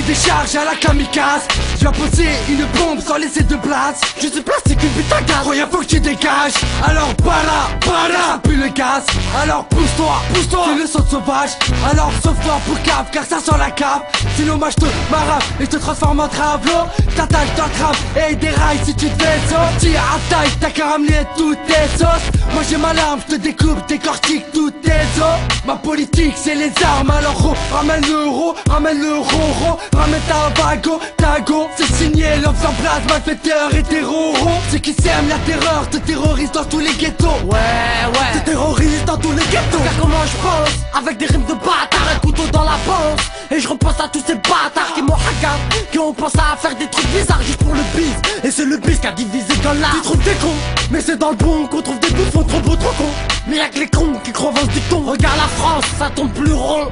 décharge à la kamikaze. Je viens poser une bombe sans laisser de place. Je suis plastique, une putain de gaz. Rien faut que tu dégages. Alors para, ça pue le gaz. Alors pousse-toi, fais le saut sauvage. Alors sauve-toi pour cave, car ça sent la cave. Sinon moi je te marave et je te transforme en travelot. T'attaques, t'entraves et déraille si tu te fais sortir à taille. T'as qu'à ramener toutes tes sauces. Moi j'ai ma lame, je te découpe, décortique toutes tes os. Ma politique c'est les armes, alors oh, ramène l'euro, ramène ta vago, tago. C'est signé, l'homme sans place, malfaiteur et terroro. Ceux qui sèment la terreur te terrorisent dans tous les ghettos. Ouais, te terrorisent dans tous les ghettos. Car comment je pense, avec des rimes de bâtard, un couteau dans la panse. Et je repense à tous ces bâtards qui m'ont hackard, qui ont pensé à faire des trucs bizarres juste pour le biz. Et c'est le biz qui a divisé dans l'art. Tu trouves des cons, mais c'est dans le bon qu'on trouve des bouffons trop beaux, trop cons. Mais y'a que les cons qui croient ce dicton. Regarde la France, ça tombe plus rond.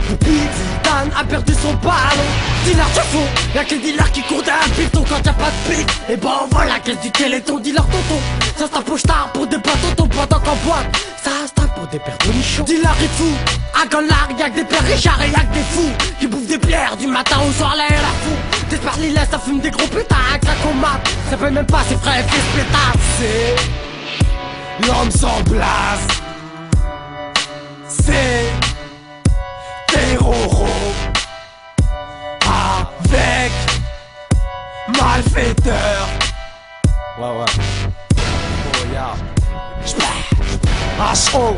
Depuis Zidane a perdu son ballon. Dealer tu faux, y'a que les dealers qui courent d'un piton quand y'a pas de pique. Et ben voilà la caisse du téléthon, dealer tonton. Ça se tape au star pour des plateaux ton pendant qu'en boîte. Ça se tape pour des paires de nichons. Dealer est fou, à Gonlar y'a que des pères Richard et y'a que des fous qui bouffent des bières du matin au soir, là et la fou. T'espères les laisse, ça fume des gros pétards, ça comate. Ça peut même pas ses frères et fils pétards. C'est l'homme sans place. C'est terroro avec malfaiteur. Ouais. Oh yeah. H.O.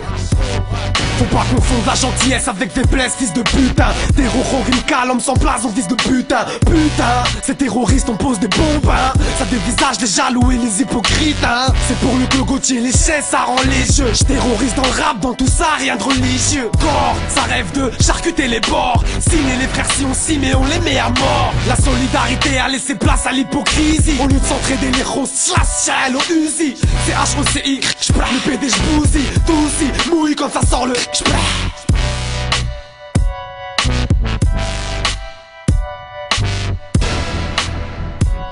Faut pas confondre la gentillesse avec faiblesse, fils de putain. Terrorica, l'homme sans place, on fils de putain. Putain, ces terroristes on pose des bombes, hein. Ça dévisage les jaloux et les hypocrites, hein. C'est pour le Claude Gauthier, les chaises, ça rend les jeux. J'terrorise dans le rap, dans tout ça, rien de religieux. Corps, ça rêve de charcuter les bords. Signer les frères si on s'y mais on les met à mort. La solidarité a laissé place à l'hypocrisie. Au lieu de s'entraider les roses, slash, au Uzi. C'est H.O.C.I, j'plaque le PD, j'bousille. Tout aussi, mouille quand ça sort le j'plaque.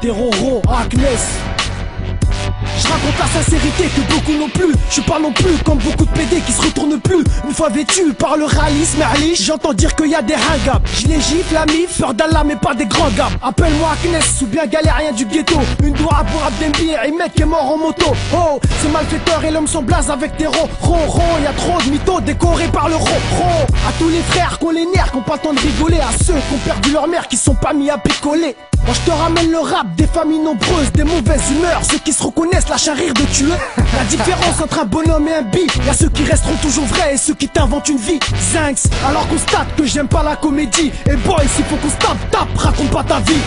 Terroro, Agnès. Je raconte la sincérité que beaucoup n'ont plus. Je suis pas non plus comme beaucoup de PD qui se retournent plus. Une fois vêtu par le réalisme, j'entends dire qu'il y a des ringables. Je les gifle, la mif, peur d'Allah mais pas des grands gars. Appelle-moi Agnès ou bien galérien du ghetto. Une doua pour Abdembi et mec qui est mort en moto. Oh, c'est malfaiteur et l'homme s'en blase avec des ronds. Y'a trop de mythos décorés par le ron. À tous les frères qu'on les nerfs, qu'on pas le temps de rigoler. À ceux qui ont perdu leur mère, qui sont pas mis à picoler. Moi je te ramène le rap, des familles nombreuses, des mauvaises humeurs. Ceux qui se reconnaissent lâchent un rire de tueur. La différence entre un bonhomme et un bi, y'a ceux qui resteront toujours vrais et ceux qui t'inventent une vie. Zinx, alors constate que j'aime pas la comédie. Et boy, s'il faut qu'on se tape, raconte pas ta vie.